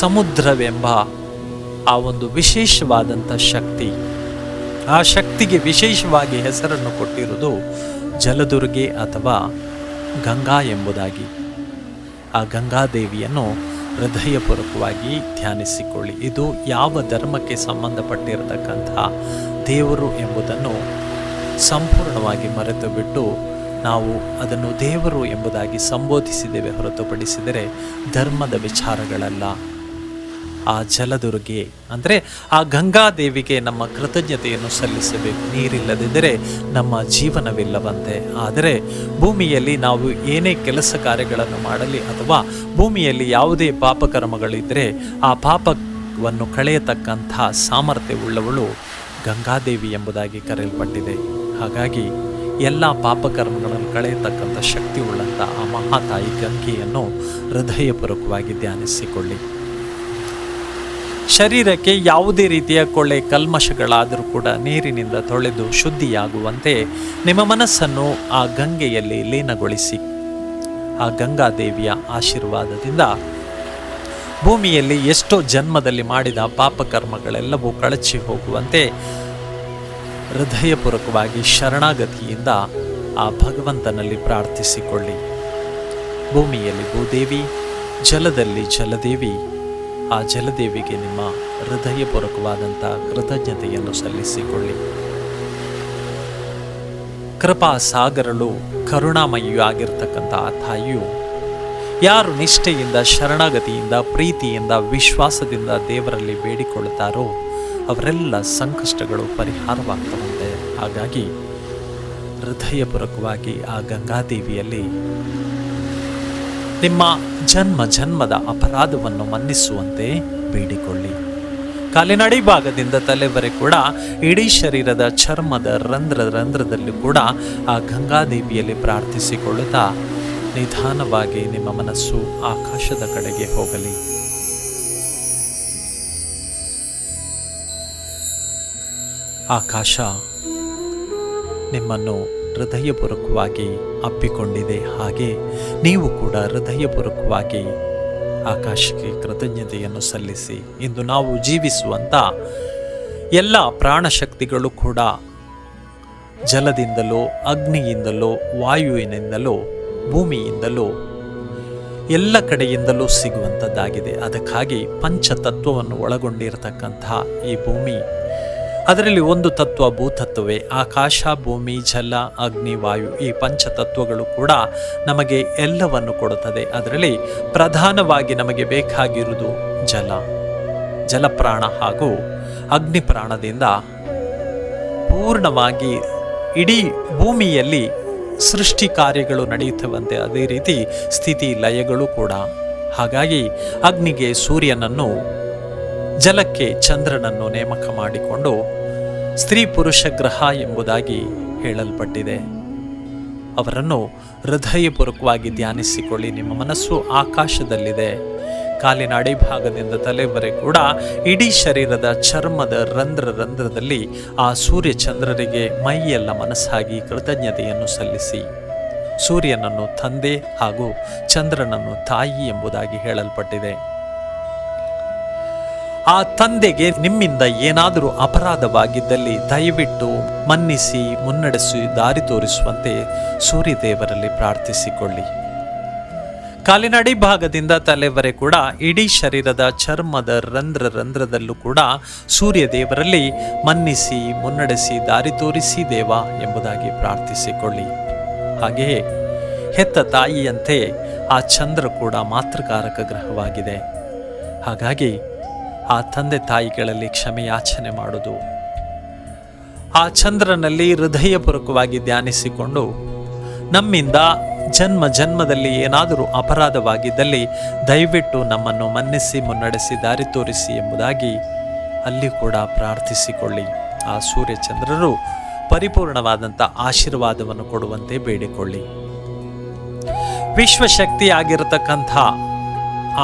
ಸಮುದ್ರವೆಂಬ ಆ ಒಂದು ವಿಶೇಷವಾದಂಥ ಶಕ್ತಿ, ಆ ಶಕ್ತಿಗೆ ವಿಶೇಷವಾಗಿ ಹೆಸರನ್ನು ಕೊಟ್ಟಿರುವುದು ಜಲದುರ್ಗೆ ಅಥವಾ ಗಂಗಾ ಎಂಬುದಾಗಿ. ಆ ಗಂಗಾದೇವಿಯನ್ನು ಹೃದಯಪೂರ್ವಕವಾಗಿ ಧ್ಯಾನಿಸಿಕೊಳ್ಳಿ. ಇದು ಯಾವ ಧರ್ಮಕ್ಕೆ ಸಂಬಂಧಪಟ್ಟಿರತಕ್ಕಂಥ ದೇವರು ಎಂಬುದನ್ನು ಸಂಪೂರ್ಣವಾಗಿ ಮರೆತು ಬಿಟ್ಟು ನಾವು ಅದನ್ನು ದೇವರು ಎಂಬುದಾಗಿ ಸಂಬೋಧಿಸಿದ್ದೇವೆ ಹೊರತುಪಡಿಸಿದರೆ ಧರ್ಮದ ವಿಚಾರಗಳಲ್ಲ. ಆ ಜಲದುರ್ಗೆ ಅಂದರೆ ಆ ಗಂಗಾದೇವಿಗೆ ನಮ್ಮ ಕೃತಜ್ಞತೆಯನ್ನು ಸಲ್ಲಿಸಬೇಕು. ನೀರಿಲ್ಲದಿದ್ದರೆ ನಮ್ಮ ಜೀವನವಿಲ್ಲವಂತೆ. ಆದರೆ ಭೂಮಿಯಲ್ಲಿ ನಾವು ಏನೇ ಕೆಲಸ ಕಾರ್ಯಗಳನ್ನು ಮಾಡಲಿ ಅಥವಾ ಭೂಮಿಯಲ್ಲಿ ಯಾವುದೇ ಪಾಪಕರ್ಮಗಳಿದ್ದರೆ ಆ ಪಾಪವನ್ನು ಕಳೆಯತಕ್ಕಂಥ ಸಾಮರ್ಥ್ಯವುಳ್ಳವಳು ಗಂಗಾದೇವಿ ಎಂಬುದಾಗಿ ಕರೆಯಲ್ಪಟ್ಟಿದೆ. ಹಾಗಾಗಿ ಎಲ್ಲ ಪಾಪಕರ್ಮಗಳನ್ನು ಕಳೆಯತಕ್ಕಂಥ ಶಕ್ತಿ ಉಳ್ಳಂಥ ಆ ಮಹಾತಾಯಿ ಗಂಗೆಯನ್ನು ಹೃದಯಪೂರ್ವಕವಾಗಿ ಧ್ಯಾನಿಸಿಕೊಳ್ಳಿ. ಶರೀರಕ್ಕೆ ಯಾವುದೇ ರೀತಿಯ ಕೊಳ್ಳೆ ಕಲ್ಮಶಗಳಾದರೂ ಕೂಡ ನೀರಿನಿಂದ ತೊಳೆದು ಶುದ್ಧಿಯಾಗುವಂತೆ ನಿಮ್ಮ ಮನಸ್ಸನ್ನು ಆ ಗಂಗೆಯಲ್ಲಿ ಲೀನಗೊಳಿಸಿ. ಆ ಗಂಗಾದೇವಿಯ ಆಶೀರ್ವಾದದಿಂದ ಭೂಮಿಯಲ್ಲಿ ಎಷ್ಟೋ ಜನ್ಮದಲ್ಲಿ ಮಾಡಿದ ಪಾಪಕರ್ಮಗಳೆಲ್ಲವೂ ಕಳಚಿ ಹೋಗುವಂತೆ ಹೃದಯಪೂರ್ವಕವಾಗಿ ಶರಣಾಗತಿಯಿಂದ ಆ ಭಗವಂತನಲ್ಲಿ ಪ್ರಾರ್ಥಿಸಿಕೊಳ್ಳಿ. ಭೂಮಿಯಲ್ಲಿ ಭೂದೇವಿ, ಜಲದಲ್ಲಿ ಜಲದೇವಿ. ಆ ಜಲದೇವಿಗೆ ನಿಮ್ಮ ಹೃದಯಪೂರ್ವಕವಾದಂಥ ಕೃತಜ್ಞತೆಯನ್ನು ಸಲ್ಲಿಸಿಕೊಳ್ಳಿ. ಕೃಪಾ ಸಾಗರಳು ಕರುಣಾಮಯಿಯೂ ಆಗಿರ್ತಕ್ಕಂಥ ಆ ತಾಯಿಯು ಯಾರು ನಿಷ್ಠೆಯಿಂದ, ಶರಣಾಗತಿಯಿಂದ, ಪ್ರೀತಿಯಿಂದ, ವಿಶ್ವಾಸದಿಂದ ದೇವರಲ್ಲಿ ಬೇಡಿಕೊಳ್ಳುತ್ತಾರೋ ಅವರೆಲ್ಲ ಸಂಕಷ್ಟಗಳು ಪರಿಹಾರವಾಗ್ತವಂತೆ. ಹಾಗಾಗಿ ಹೃದಯಪೂರ್ವಕವಾಗಿ ಆ ಗಂಗಾದೇವಿಯಲ್ಲಿ ನಿಮ್ಮ ಜನ್ಮದ ಅಪರಾಧವನ್ನು ಮನ್ನಿಸುವಂತೆ ಬೇಡಿಕೊಳ್ಳಿ. ಕಾಲಿನಡಿ ಭಾಗದಿಂದ ತಲೆವರೆ ಕೂಡ ಇಡೀ ಶರೀರದ ಚರ್ಮದ ರಂಧ್ರದಲ್ಲಿ ಕೂಡ ಆ ಗಂಗಾದೇವಿಯಲ್ಲಿ ಪ್ರಾರ್ಥಿಸಿಕೊಳ್ಳುತ್ತಾ ನಿಧಾನವಾಗಿ ನಿಮ್ಮ ಮನಸ್ಸು ಆಕಾಶದ ಕಡೆಗೆ ಹೋಗಲಿ. ಆಕಾಶ ನಿಮ್ಮನ್ನು ಹೃದಯಪೂರ್ವಕವಾಗಿ ಅಪ್ಪಿಕೊಂಡಿದೆ. ಹಾಗೆ ನೀವು ಕೂಡ ಹೃದಯಪೂರ್ವಕವಾಗಿ ಆಕಾಶಕ್ಕೆ ಕೃತಜ್ಞತೆಯನ್ನು ಸಲ್ಲಿಸಿ. ಇಂದು ನಾವು ಜೀವಿಸುವಂಥ ಎಲ್ಲ ಪ್ರಾಣಶಕ್ತಿಗಳು ಕೂಡ ಜಲದಿಂದಲೋ, ಅಗ್ನಿಯಿಂದಲೋ, ವಾಯುವಿನಿಂದಲೋ, ಭೂಮಿಯಿಂದಲೋ ಎಲ್ಲ ಕಡೆಯಿಂದಲೂ ಸಿಗುವಂಥದ್ದಾಗಿದೆ. ಅದಕ್ಕಾಗಿ ಪಂಚತತ್ವವನ್ನು ಒಳಗೊಂಡಿರತಕ್ಕಂಥ ಈ ಭೂಮಿ, ಅದರಲ್ಲಿ ಒಂದು ತತ್ವ ಭೂತತ್ವವೇ. ಆಕಾಶ, ಭೂಮಿ, ಜಲ, ಅಗ್ನಿ, ವಾಯು ಈ ಪಂಚತತ್ವಗಳು ಕೂಡ ನಮಗೆ ಎಲ್ಲವನ್ನು ಕೊಡುತ್ತದೆ. ಅದರಲ್ಲಿ ಪ್ರಧಾನವಾಗಿ ನಮಗೆ ಬೇಕಾಗಿರುವುದು ಜಲಪ್ರಾಣ ಹಾಗೂ ಅಗ್ನಿ ಪ್ರಾಣದಿಂದ ಪೂರ್ಣವಾಗಿ ಇಡೀ ಭೂಮಿಯಲ್ಲಿ ಸೃಷ್ಟಿ ಕಾರ್ಯಗಳು ನಡೆಯುತ್ತವಂತೆ, ಅದೇ ರೀತಿ ಸ್ಥಿತಿ ಲಯಗಳು ಕೂಡ. ಹಾಗಾಗಿ ಅಗ್ನಿಗೆ ಸೂರ್ಯನನ್ನು, ಜಲಕ್ಕೆ ಚಂದ್ರನನ್ನು ನೇಮಕ ಮಾಡಿಕೊಂಡು ಸ್ತ್ರೀ ಪುರುಷ ಗ್ರಹ ಎಂಬುದಾಗಿ ಹೇಳಲ್ಪಟ್ಟಿದೆ. ಅವರನ್ನು ಹೃದಯಪೂರ್ವಕವಾಗಿ ಧ್ಯಾನಿಸಿಕೊಳ್ಳಿ. ನಿಮ್ಮ ಮನಸ್ಸು ಆಕಾಶದಲ್ಲಿದೆ. ಕಾಲಿನ ಅಡಿಭಾಗದಿಂದ ತಲೆವರೆ ಕೂಡ ಇಡೀ ಶರೀರದ ಚರ್ಮದ ರಂಧ್ರದಲ್ಲಿ ಆ ಸೂರ್ಯ ಚಂದ್ರರಿಗೆ ಮೈಯೆಲ್ಲ ಮನಸ್ಸಾಗಿ ಕೃತಜ್ಞತೆಯನ್ನು ಸಲ್ಲಿಸಿ. ಸೂರ್ಯನನ್ನು ತಂದೆ ಹಾಗೂ ಚಂದ್ರನನ್ನು ತಾಯಿ ಎಂಬುದಾಗಿ ಹೇಳಲ್ಪಟ್ಟಿದೆ. ಆ ತಂದೆಗೆ ನಿಮ್ಮಿಂದ ಏನಾದರೂ ಅಪರಾಧವಾಗಿದ್ದಲ್ಲಿ ದಯವಿಟ್ಟು ಮನ್ನಿಸಿ, ಮುನ್ನಡೆಸಿ, ದಾರಿ ತೋರಿಸುವಂತೆ ಸೂರ್ಯದೇವರಲ್ಲಿ ಪ್ರಾರ್ಥಿಸಿಕೊಳ್ಳಿ. ಕಾಲಿನ ಅಡಿಭಾಗದಿಂದ ತಲೆವರೆ ಕೂಡ ಇಡೀ ಶರೀರದ ಚರ್ಮದ ರಂಧ್ರದಲ್ಲೂ ಕೂಡ ಸೂರ್ಯ ದೇವರಲ್ಲಿ ಮನ್ನಿಸಿ, ಮುನ್ನಡೆಸಿ, ದಾರಿ ತೋರಿಸಿ ದೇವ ಎಂಬುದಾಗಿ ಪ್ರಾರ್ಥಿಸಿಕೊಳ್ಳಿ. ಹಾಗೆಯೇ ಹೆತ್ತ ತಾಯಿಯಂತೆ ಆ ಚಂದ್ರ ಕೂಡ ಮಾತೃಕಾರಕ ಗ್ರಹವಾಗಿದೆ. ಹಾಗಾಗಿ ಆ ತಂದೆ ತಾಯಿಗಳಲ್ಲಿ ಕ್ಷಮೆ ಯಾಚನೆ ಮಾಡೋದು, ಆ ಚಂದ್ರನಲ್ಲಿ ಹೃದಯಪೂರ್ವಕವಾಗಿ ಧ್ಯಾನಿಸಿಕೊಂಡು ನಮ್ಮಿಂದ ಜನ್ಮದಲ್ಲಿ ಏನಾದರೂ ಅಪರಾಧವಾಗಿದ್ದಲ್ಲಿ ದಯವಿಟ್ಟು ನಮ್ಮನ್ನು ಮನ್ನಿಸಿ, ಮುನ್ನಡೆಸಿ, ದಾರಿ ತೋರಿಸಿ ಎಂಬುದಾಗಿ ಅಲ್ಲಿ ಕೂಡ ಪ್ರಾರ್ಥಿಸಿಕೊಳ್ಳಿ. ಆ ಸೂರ್ಯಚಂದ್ರರು ಪರಿಪೂರ್ಣವಾದಂಥ ಆಶೀರ್ವಾದವನ್ನು ಕೊಡುವಂತೆ ಬೇಡಿಕೊಳ್ಳಿ. ವಿಶ್ವಶಕ್ತಿಯಾಗಿರತಕ್ಕಂಥ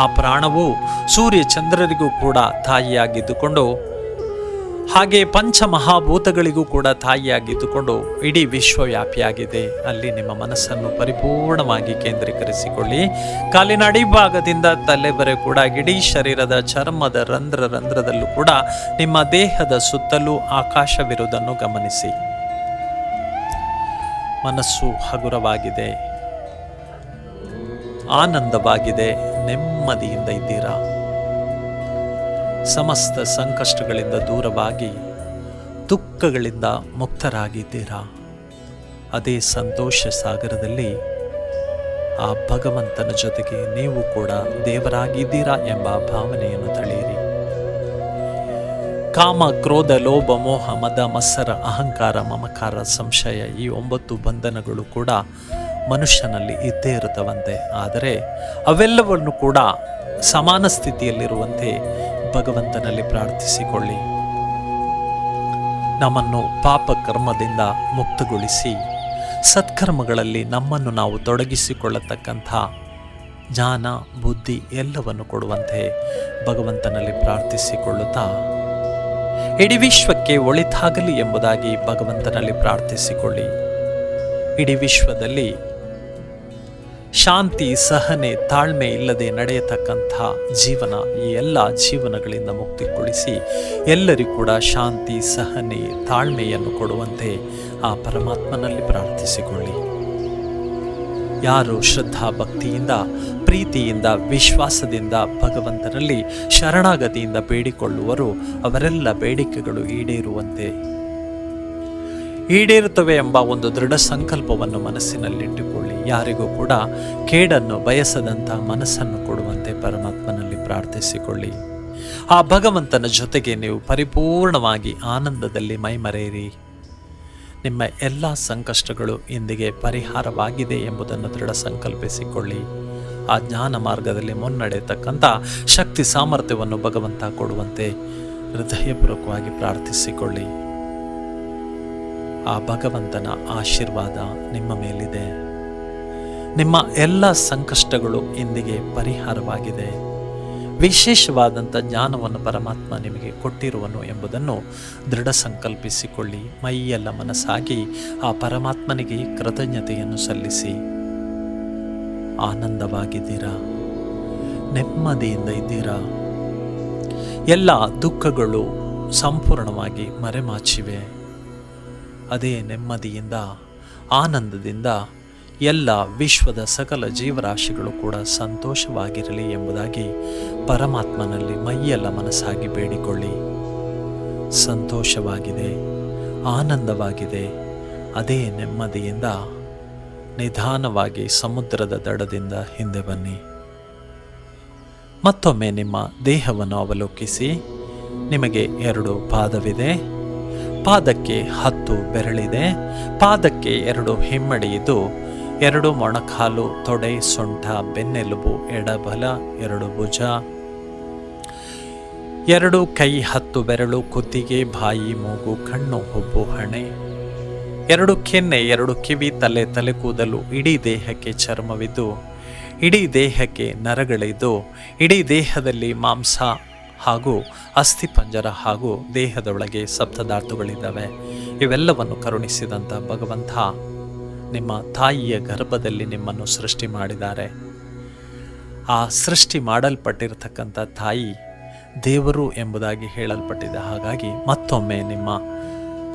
ಆ ಪ್ರಾಣವು ಸೂರ್ಯ ಚಂದ್ರರಿಗೂ ಕೂಡ ತಾಯಿಯಾಗಿದ್ದುಕೊಂಡು, ಹಾಗೆ ಪಂಚಮಹಾಭೂತಗಳಿಗೂ ಕೂಡ ತಾಯಿಯಾಗಿದ್ದುಕೊಂಡು ಇಡೀ ವಿಶ್ವವ್ಯಾಪಿಯಾಗಿದೆ. ಅಲ್ಲಿ ನಿಮ್ಮ ಮನಸ್ಸನ್ನು ಪರಿಪೂರ್ಣವಾಗಿ ಕೇಂದ್ರೀಕರಿಸಿಕೊಳ್ಳಿ. ಕಾಲಿನ ಅಡಿಭಾಗದಿಂದ ತಲೆವರೆ ಕೂಡ ಇಡೀ ಶರೀರದ ಚರ್ಮದ ರಂಧ್ರದಲ್ಲೂ ಕೂಡ ನಿಮ್ಮ ದೇಹದ ಸುತ್ತಲೂ ಆಕಾಶವಿರುವುದನ್ನು ಗಮನಿಸಿ. ಮನಸ್ಸು ಹಗುರವಾಗಿದೆ, ಆನಂದವಾಗಿದೆ, ನೆಮ್ಮದಿಯಿಂದ ಇದ್ದೀರಾ. ಸಮಸ್ತ ಸಂಕಷ್ಟಗಳಿಂದ ದೂರವಾಗಿ ದುಃಖಗಳಿಂದ ಮುಕ್ತರಾಗಿದ್ದೀರಾ. ಅದೇ ಸಂತೋಷ ಸಾಗರದಲ್ಲಿ ಆ ಭಗವಂತನ ಜೊತೆಗೆ ನೀವು ಕೂಡ ದೇವರಾಗಿದ್ದೀರಾ ಎಂಬ ಭಾವನೆಯನ್ನು ತಳೆಯಿರಿ. ಕಾಮ, ಕ್ರೋಧ, ಲೋಭ, ಮೋಹ, ಮದ, ಮತ್ಸರ, ಅಹಂಕಾರ, ಮಮಕಾರ, ಸಂಶಯ, ಈ 9 ಬಂಧನಗಳು ಕೂಡ ಮನುಷ್ಯನಲ್ಲಿ ಇದ್ದೇ ಇರುತ್ತವಂತೆ. ಆದರೆ ಅವೆಲ್ಲವನ್ನು ಕೂಡ ಸಮಾನ ಸ್ಥಿತಿಯಲ್ಲಿರುವಂತೆ ಭಗವಂತನಲ್ಲಿ ಪ್ರಾರ್ಥಿಸಿಕೊಳ್ಳಿ. ನಮ್ಮನ್ನು ಪಾಪ ಕರ್ಮದಿಂದ ಮುಕ್ತಗೊಳಿಸಿ ಸತ್ಕರ್ಮಗಳಲ್ಲಿ ನಮ್ಮನ್ನು ನಾವು ತೊಡಗಿಸಿಕೊಳ್ಳತಕ್ಕಂಥ ಜ್ಞಾನ, ಬುದ್ಧಿ ಎಲ್ಲವನ್ನು ಕೊಡುವಂತೆ ಭಗವಂತನಲ್ಲಿ ಪ್ರಾರ್ಥಿಸಿಕೊಳ್ಳುತ್ತಾ ಇಡೀ ವಿಶ್ವಕ್ಕೆ ಒಳಿತಾಗಲಿ ಎಂಬುದಾಗಿ ಭಗವಂತನಲ್ಲಿ ಪ್ರಾರ್ಥಿಸಿಕೊಳ್ಳಿ. ಇಡೀ ವಿಶ್ವದಲ್ಲಿ ಶಾಂತಿ, ಸಹನೆ, ತಾಳ್ಮೆ ಇಲ್ಲದೆ ನಡೆಯತಕ್ಕಂಥ ಜೀವನ, ಈ ಎಲ್ಲ ಜೀವನಗಳಿಂದ ಮುಕ್ತಿಗೊಳಿಸಿ ಎಲ್ಲರಿಗೂ ಕೂಡ ಶಾಂತಿ, ಸಹನೆ, ತಾಳ್ಮೆಯನ್ನು ಕೊಡುವಂತೆ ಆ ಪರಮಾತ್ಮನಲ್ಲಿ ಪ್ರಾರ್ಥಿಸಿಕೊಳ್ಳಿ. ಯಾರು ಶ್ರದ್ಧಾ ಭಕ್ತಿಯಿಂದ, ಪ್ರೀತಿಯಿಂದ, ವಿಶ್ವಾಸದಿಂದ ಭಗವಂತನಲ್ಲಿ ಶರಣಾಗತಿಯಿಂದ ಬೇಡಿಕೊಳ್ಳುವರು ಅವರೆಲ್ಲ ಬೇಡಿಕೆಗಳು ಈಡೇರುತ್ತವೆ ಎಂಬ ಒಂದು ದೃಢ ಸಂಕಲ್ಪವನ್ನು ಮನಸ್ಸಿನಲ್ಲಿಟ್ಟುಕೊಳ್ಳಿ. ಯಾರಿಗೂ ಕೂಡ ಕೇಡನ್ನು ಬಯಸದಂಥ ಮನಸ್ಸನ್ನು ಕೊಡುವಂತೆ ಪರಮಾತ್ಮನಲ್ಲಿ ಪ್ರಾರ್ಥಿಸಿಕೊಳ್ಳಿ. ಆ ಭಗವಂತನ ಜೊತೆಗೆ ನೀವು ಪರಿಪೂರ್ಣವಾಗಿ ಆನಂದದಲ್ಲಿ ಮೈಮರೆಯಿರಿ. ನಿಮ್ಮ ಎಲ್ಲ ಸಂಕಷ್ಟಗಳು ಇಂದಿಗೆ ಪರಿಹಾರವಾಗಿದೆ ಎಂಬುದನ್ನು ದೃಢ ಸಂಕಲ್ಪಿಸಿಕೊಳ್ಳಿ. ಆ ಜ್ಞಾನ ಮಾರ್ಗದಲ್ಲಿ ಮುನ್ನಡೆಯತಕ್ಕಂಥ ಶಕ್ತಿ, ಸಾಮರ್ಥ್ಯವನ್ನು ಭಗವಂತ ಕೊಡುವಂತೆ ಹೃದಯಪೂರ್ವಕವಾಗಿ ಪ್ರಾರ್ಥಿಸಿಕೊಳ್ಳಿ. ಆ ಭಗವಂತನ ಆಶೀರ್ವಾದ ನಿಮ್ಮ ಮೇಲಿದೆ. ನಿಮ್ಮ ಎಲ್ಲ ಸಂಕಷ್ಟಗಳು ಇಂದಿಗೆ ಪರಿಹಾರವಾಗಿದೆ. ವಿಶೇಷವಾದಂಥ ಜ್ಞಾನವನ್ನು ಪರಮಾತ್ಮ ನಿಮಗೆ ಕೊಟ್ಟಿರುವನು ಎಂಬುದನ್ನು ದೃಢ ಸಂಕಲ್ಪಿಸಿಕೊಳ್ಳಿ. ಮೈಯೆಲ್ಲ ಮನಸ್ಸಾಗಿ ಆ ಪರಮಾತ್ಮನಿಗೆ ಕೃತಜ್ಞತೆಯನ್ನು ಸಲ್ಲಿಸಿ. ಆನಂದವಾಗಿದ್ದೀರಾ, ನೆಮ್ಮದಿಯಿಂದ ಇದ್ದೀರಾ. ಎಲ್ಲ ದುಃಖಗಳು ಸಂಪೂರ್ಣವಾಗಿ ಮರೆಮಾಚಿವೆ. ಅದೇ ನೆಮ್ಮದಿಯಿಂದ, ಆನಂದದಿಂದ ಎಲ್ಲ ವಿಶ್ವದ ಸಕಲ ಜೀವರಾಶಿಗಳು ಕೂಡ ಸಂತೋಷವಾಗಿರಲಿ ಎಂಬುದಾಗಿ ಪರಮಾತ್ಮನಲ್ಲಿ ಮೈಯೆಲ್ಲ ಮನಸ್ಸಾಗಿ ಬೇಡಿಕೊಳ್ಳಿ. ಸಂತೋಷವಾಗಿದೆ, ಆನಂದವಾಗಿದೆ. ಅದೇ ನೆಮ್ಮದಿಯಿಂದ ನಿಧಾನವಾಗಿ ಸಮುದ್ರದ ದಡದಿಂದ ಹಿಂದೆ ಬನ್ನಿ. ಮತ್ತೊಮ್ಮೆ ನಿಮ್ಮ ದೇಹವನ್ನು ಅವಲೋಕಿಸಿ. ನಿಮಗೆ 2 ಪಾದವಿದೆ. ಪಾದಕ್ಕೆ 10 ಬೆರಳಿದೆ, ಪಾದಕ್ಕೆ 2 ಹಿಮ್ಮಡಿಯಿದ್ದು 2 ಮೊಣಕಾಲು, ತೊಡೆ, ಸೊಂಟ, ಬೆನ್ನೆಲುಬು, ಎಡಬಲ, 2 ಭುಜ, 2 ಕೈ, 10 ಬೆರಳು, ಕುತ್ತಿಗೆ, ಬಾಯಿ, ಮೂಗು, ಕಣ್ಣು, ಹುಬ್ಬು, ಹಣೆ, 2 ಕೆನ್ನೆ, 2 ಕಿವಿ, ತಲೆ ಕೂದಲು, ಇಡೀ ದೇಹಕ್ಕೆ ಚರ್ಮವಿದ್ದು, ಇಡೀ ದೇಹಕ್ಕೆ ನರಗಳಿದ್ದು, ಇಡೀ ದೇಹದಲ್ಲಿ ಮಾಂಸ ಹಾಗೂ ಅಸ್ಥಿಪಂಜರ ಹಾಗೂ ದೇಹದೊಳಗೆ ಸಪ್ತಧಾತುಗಳಿದ್ದಾವೆ. ಇವೆಲ್ಲವನ್ನು ಕರುಣಿಸಿದಂಥ ಭಗವಂತ ನಿಮ್ಮ ತಾಯಿಯ ಗರ್ಭದಲ್ಲಿ ನಿಮ್ಮನ್ನು ಸೃಷ್ಟಿ ಮಾಡಿದ್ದಾರೆ. ಆ ಸೃಷ್ಟಿ ಮಾಡಲ್ಪಟ್ಟಿರತಕ್ಕಂಥ ತಾಯಿ ದೇವರು ಎಂಬುದಾಗಿ ಹೇಳಲ್ಪಟ್ಟಿದೆ. ಹಾಗಾಗಿ ಮತ್ತೊಮ್ಮೆ ನಿಮ್ಮ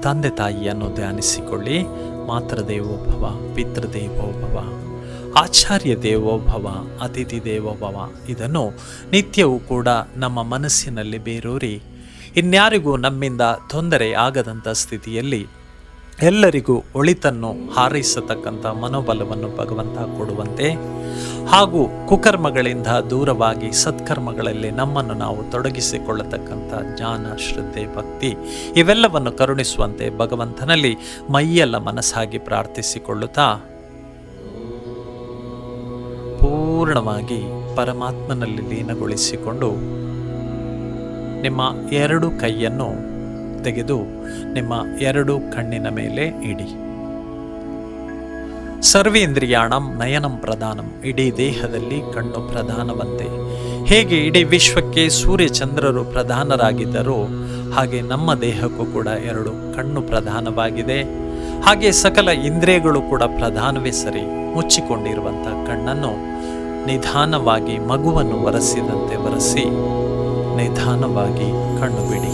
ತಂದೆ ತಾಯಿಯನ್ನು ಧ್ಯಾನಿಸಿಕೊಳ್ಳಿ. ಮಾತೃದೇವೋಭವ, ಪಿತೃದೇವೋಭವ, ಆಚಾರ್ಯ ದೇವೋಭವ, ಅತಿಥಿ ದೇವೋಭವ. ಇದನ್ನು ನಿತ್ಯವೂ ಕೂಡ ನಮ್ಮ ಮನಸ್ಸಿನಲ್ಲಿ ಬೇರೂರಿ ಇನ್ಯಾರಿಗೂ ನಮ್ಮಿಂದ ತೊಂದರೆ ಆಗದಂಥ ಸ್ಥಿತಿಯಲ್ಲಿ ಎಲ್ಲರಿಗೂ ಒಳಿತನ್ನು ಹಾರೈಸತಕ್ಕಂಥ ಮನೋಬಲವನ್ನು ಭಗವಂತ ಕೊಡುವಂತೆ ಹಾಗೂ ಕುಕರ್ಮಗಳಿಂದ ದೂರವಾಗಿ ಸತ್ಕರ್ಮಗಳಲ್ಲಿ ನಮ್ಮನ್ನು ನಾವು ತೊಡಗಿಸಿಕೊಳ್ಳತಕ್ಕಂಥ ಜ್ಞಾನ, ಶ್ರದ್ಧೆ, ಭಕ್ತಿ ಇವೆಲ್ಲವನ್ನು ಕರುಣಿಸುವಂತೆ ಭಗವಂತನಲ್ಲಿ ಮೈಯೆಲ್ಲ ಮನಸ್ಸಾಗಿ ಪ್ರಾರ್ಥಿಸಿಕೊಳ್ಳುತ್ತಾ ಪೂರ್ಣವಾಗಿ ಪರಮಾತ್ಮನಲ್ಲಿ ಲೀನಗೊಳಿಸಿಕೊಂಡು ನಿಮ್ಮ 2 ಕೈಯನ್ನು ತೆಗೆದು ನಿಮ್ಮ 2 ಕಣ್ಣಿನ ಮೇಲೆ ಇಡಿ. ಸರ್ವೇಂದ್ರಿಯಾಣಂ ನಯನಂ ಪ್ರಧಾನಂ. ಇಡೀ ದೇಹದಲ್ಲಿ ಕಣ್ಣು ಪ್ರಧಾನವಂತೆ. ಹೇಗೆ ಇಡೀ ವಿಶ್ವಕ್ಕೆ ಸೂರ್ಯ ಚಂದ್ರರು ಪ್ರಧಾನರಾಗಿದ್ದರೋ ಹಾಗೆ ನಮ್ಮ ದೇಹಕ್ಕೂ ಕೂಡ 2 ಕಣ್ಣು ಪ್ರಧಾನವಾಗಿದೆ. ಹಾಗೆ ಸಕಲ ಇಂದ್ರಿಯಗಳು ಕೂಡ ಪ್ರಧಾನವೇ ಸರಿ. ಮುಚ್ಚಿಕೊಂಡಿರುವಂಥ ಕಣ್ಣನ್ನು ನಿಧಾನವಾಗಿ ಮಗುವನ್ನು ಒರೆಸಿದಂತೆ ಒರೆಸಿ ನಿಧಾನವಾಗಿ ಕಣ್ಣು ಬಿಡಿ.